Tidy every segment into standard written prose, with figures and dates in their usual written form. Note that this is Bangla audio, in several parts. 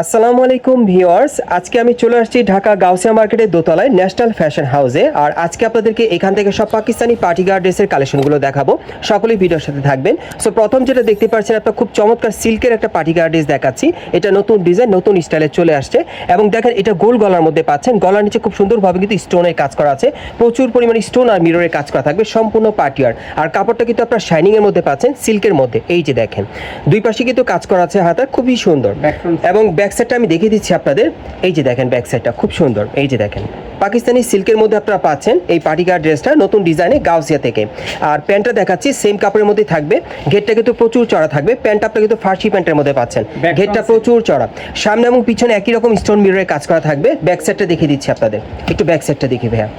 আসসালামু আলাইকুম ভিউয়ার্স, আজকে আমি চলে আসছি ঢাকা গাউসিয়া মার্কেটের দোতলায় ন্যাশনাল ফ্যাশন হাউসে। আর আজকে আপনাদেরকে এখান থেকে সব পাকিস্তানি পার্টি গার্ড ড্রেসের কালেকশনগুলো দেখাবো। সকলেই ভিডিওর সাথে থাকবেন। সো প্রথম যেটা দেখতে পাচ্ছেন, একটা খুব চমৎকার সিল্কের একটা পার্টি গার্ড ড্রেস দেখাচ্ছি। এটা নতুন ডিজাইন, নতুন স্টাইলে চলে আসছে এবং দেখেন এটা গোল গলার মধ্যে পাচ্ছেন। গলার নিচে খুব সুন্দরভাবে কিন্তু স্টোনের কাজ করা আছে, প্রচুর পরিমাণে স্টোন আর মিররের কাজ করা থাকবে, সম্পূর্ণ পার্টিয়ার। আর কাপড়টা কিন্তু আপনার শাইনিংয়ের মধ্যে পাচ্ছেন, সিল্কের মধ্যে। এই যে দেখেন দুই পাশে কিন্তু কাজ করা আছে হাতার, খুবই সুন্দর। এবং ব্যাক সাইডটা আমি দেখিয়ে দিচ্ছি আপনাদের। এই যে দেখেন ব্যাক সাইডটা খুব সুন্দর। এই যে দেখেন পাকিস্তানি সিল্কের মধ্যে আপনারা পাচ্ছেন এই পার্টি গার্ড ড্রেসটা নতুন ডিজাইনে গাউসিয়া থেকে। আর প্যান্টটা দেখাচ্ছি সেম কাপড়ের মধ্যে থাকবে, ঘেরটা কিন্তু প্রচুর চড়া থাকবে। প্যান্টটা আপনারা কিন্তু ফার্সি প্যান্টের মধ্যে পাচ্ছেন, ঘেরটা প্রচুর চড়া, সামনে এবং পিছনে একই রকম স্টোন মিররের কাজ করা থাকবে। ব্যাক সাইডটা দেখিয়ে দিচ্ছি আপনাদের, একটু ব্যাক সাইডটা দেখি ভাইয়া।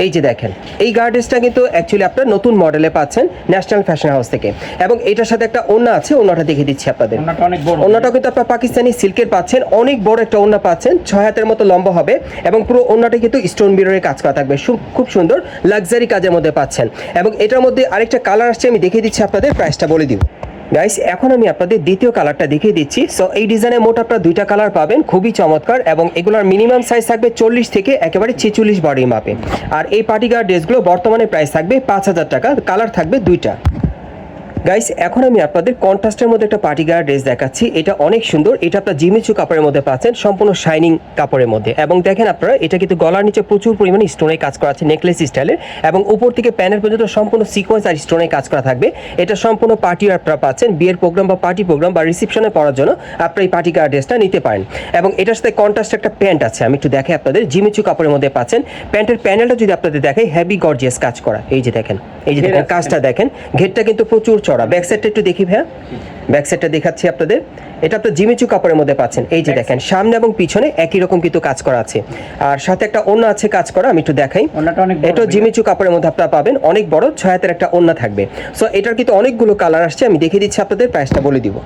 এই যে দেখেন এই গার্ড ড্রেসটা কিন্তু অ্যাকচুয়ালি আপনার নতুন মডেলে পাচ্ছেন ন্যাশনাল ফ্যাশন হাউস থেকে। এবং এটার সাথে একটা ওড়না আছে, ওড়নাটা দেখিয়ে দিচ্ছি আপনাদের। ওড়নাটা কিন্তু আপনার পাকিস্তানি সিল্কের পাচ্ছেন, অনেক বড় একটা ওড়না পাচ্ছেন, 6 হাতের মতো লম্বা হবে এবং পুরো ওড়নাটা কিন্তু স্টোন মিররের কাজ করা থাকবে, খুব সুন্দর লাক্সারি কাজের মধ্যে পাচ্ছেন। এবং এটার মধ্যে আরেকটা কালার আসছে, আমি দেখিয়ে দিচ্ছি আপনাদের, প্রাইসটা বলে দিব। গাইস এখন আমি আপনাদের দ্বিতীয় কালারটা দেখিয়ে দিচ্ছি। সো এই ডিজাইনে মোট আপনারা দুইটা কালার পাবেন, খুবই চমৎকার। এবং এগুলোর মিনিমাম সাইজ থাকবে 40 থেকে একেবারে 46 বডি মাপে। আর এই পার্টি গার্ড ড্রেসগুলো বর্তমানে প্রাইস থাকবে 5000 টাকা, কালার থাকবে দুইটা। গাইস এখন আমি আপনাদের কন্ট্রাস্টের মধ্যে একটা পার্টি গার্ড ড্রেস দেখাচ্ছি। এটা অনেক সুন্দর, এটা আপনার জিমিচু কাপড়ের মধ্যে পাচ্ছেন, সম্পূর্ণ শাইনিং কাপড়ের মধ্যে। এবং দেখেন আপনারা এটা কিন্তু গলার নিচে প্রচুর পরিমাণে স্টোনের কাজ করা আছে, নেকলেস স্টাইলের। এবং উপর থেকে প্যানেল পর্যন্ত সম্পূর্ণ সিকোয়েন্স আর স্টোনের কাজ করা থাকবে। এটা সম্পূর্ণ পার্টি আপনারা পাচ্ছেন, বিয়ের প্রোগ্রাম বা পার্টি প্রোগ্রাম বা রিসেপশনে পড়ার জন্য আপনারা এই পার্টি গার্ড ড্রেসটা নিতে পারেন। এবং এটার সাথে কন্ট্রাস্ট একটা প্যান্ট আছে, আমি একটু দেখাই আপনাদের। জিমিচু কাপড়ের মধ্যে পাচ্ছেন, প্যান্টের প্যানেলটা যদি আপনাদের দেখাই হেভি গর্জিয়াস কাজ করা। এই যে দেখেন, এই যে দেখেন কাজটা দেখেন, ঘেরটা কিন্তু প্রচুর চড়া। ব্যাক সাইডটা একটু দেখি ভাইয়া, ব্যাক সাইডটা দেখাচ্ছি আপনাদের। এটা আপনার জিমিচু কাপড়ের মধ্যে পাচ্ছেন। এই যে দেখেন সামনে এবং পিছনে একই রকম কিন্তু কাজ করা আছে। আর সাথে একটা ওড়না আছে কাজ করা, আমি একটু দেখাই। এটা জিমিচু কাপড়ের মধ্যে আপনারা পাবেন, অনেক বড় 6 হাতের একটা ওড়না থাকবে। সো এটার কিন্তু অনেকগুলো কালার আসছে, আমি দেখিয়ে দিচ্ছি আপনাদের, প্রাইসটা বলে দিব।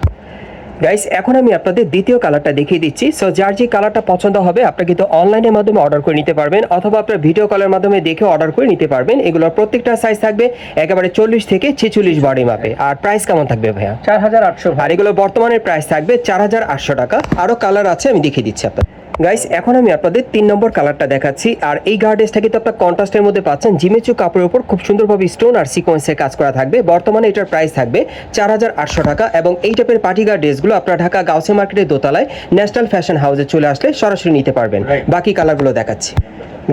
গাইস এখন আমি আপনাদের দ্বিতীয় কালারটা দেখিয়ে দিচ্ছি। সো যার যে কালারটা পছন্দ হবে আপনারা কিন্তু অনলাইনের মাধ্যমে অর্ডার করে নিতে পারবেন, অথবা আপনার ভিডিও কলের মাধ্যমে দেখে অর্ডার করে নিতে পারবেন। এগুলোর প্রত্যেকটা সাইজ থাকবে একেবারে 40 থেকে 46 বডি মাপে। আর প্রাইস কেমন থাকবে ভাইয়া? 4800। আর এগুলো বর্তমানে প্রাইস থাকবে 4800 টাকা। আরও কালার আছে, আমি দেখিয়ে দিচ্ছি আপনাদের। গাইস এখন আমি আপনাদের 3 নম্বর কালারটা দেখাচ্ছি। আর এই গার্ড ড্রেসটা কিন্তু আপনার কন্ট্রাস্টের মধ্যে পাচ্ছেন, জিমিচু কাপড়ের উপর খুব সুন্দরভাবে স্টোন আর সিকোয়েন্সের কাজ করা থাকবে। বর্তমানে এটার প্রাইস থাকবে 4800 টাকা। এবং এই টাইপের পার্টি গার্ড ড্রেসগুলো আপনারা ঢাকা গাউসিয়া মার্কেটের দোতলায় ন্যাশনাল ফ্যাশন হাউসে চলে আসলে সরাসরি নিতে পারবেন। বাকি কালারগুলো দেখাচ্ছি।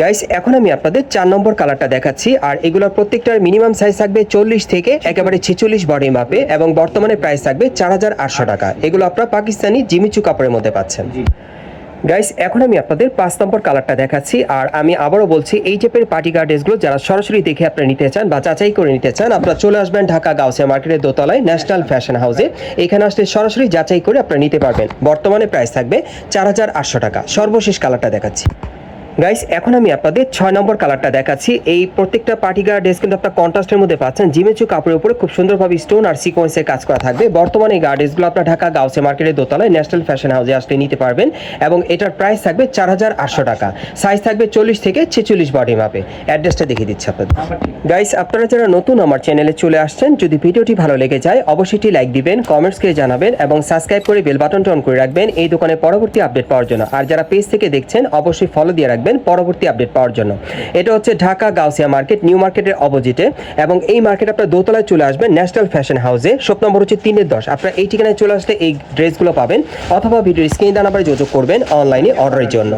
গাইস এখন আমি আপনাদের 4 নম্বর কালারটা দেখাচ্ছি। আর এগুলোর প্রত্যেকটার মিনিমাম সাইজ থাকবে 40 থেকে একেবারে 46 বডি মাপে এবং বর্তমানে প্রাইস থাকবে 4800 টাকা। এগুলো আপনারা পাকিস্তানি জিমিচু কাপড়ের মধ্যে পাচ্ছেন। গাইস এখন আমি আপনাদের 5 নম্বর কালারটা দেখাচ্ছি। আর আমি আবারও বলছি, এই টাইপের পার্টি গার্ড ড্রেসগুলো যারা সরাসরি দেখে আপনারা নিতে চান বা যাচাই করে নিতে চান, আপনারা চলে আসবেন ঢাকা গাউসিয়া মার্কেটের দোতলায় ন্যাশনাল ফ্যাশন হাউসে। এখানে আসলে সরাসরি যাচাই করে আপনারা নিতে পারবেন। বর্তমানে প্রাইস থাকবে 4800 টাকা। সর্বশেষ কালারটা দেখাচ্ছি। গাইস এখন আমি আপনাদের 6 নম্বর কালারটা দেখাচ্ছি। এই প্রত্যেকটা পার্টি গার্ড ড্রেস কিন্তু আপনার কন্ট্রাস্টের মধ্যে পাচ্ছেন, জিমিচু কাপড়ের উপরে খুব সুন্দরভাবে স্টোন আর সিকোয়েন্সের কাজ করা থাকবে। বর্তমানে এই গার্ড ড্রেসগুলো আপনার ঢাকা গাউসিয়া মার্কেটের দোতলায় ন্যাশনাল ফ্যাশন হাউসে আসলে নিতে পারবেন। এবং এটার প্রাইস থাকবে 4800 টাকা, সাইজ থাকবে 40 থেকে 46 বডি মাপে। অ্যাড্রেসটা দেখিয়ে দিচ্ছি আপনাদের। গাইস আপনারা যারা নতুন আমার চ্যানেলে চলে আসছেন, যদি ভিডিওটি ভালো লেগে যায় অবশ্যই লাইক দিবেন, কমেন্টস করে জানাবেন এবং সাবস্ক্রাইব করে বেল বাটনটা অন করে রাখবেন এই দোকানের পরবর্তী আপডেট পাওয়ার জন্য। আর যারা পেজ থেকে দেখছেন অবশ্যই ফলো দিয়ে রাখবেন পরবর্তী আপডেট পাওয়ার জন্য। এটা হচ্ছে ঢাকা গাউসিয়া মার্কেট, নিউ মার্কেটের অপোজিটে। এবং এই মার্কেট আপনার দোতলায় চলে আসবেন ন্যাশনাল ফ্যাশন হাউসে, শপ নম্বর হচ্ছে 3-10। আপনারা এই ঠিকানায় চলে আসলে এই ড্রেসগুলো পাবেন, অথবা ভিডিওর স্ক্রিনে দেওয়া নাম্বারে যোগাযোগ করবেন অনলাইনে অর্ডারের জন্য।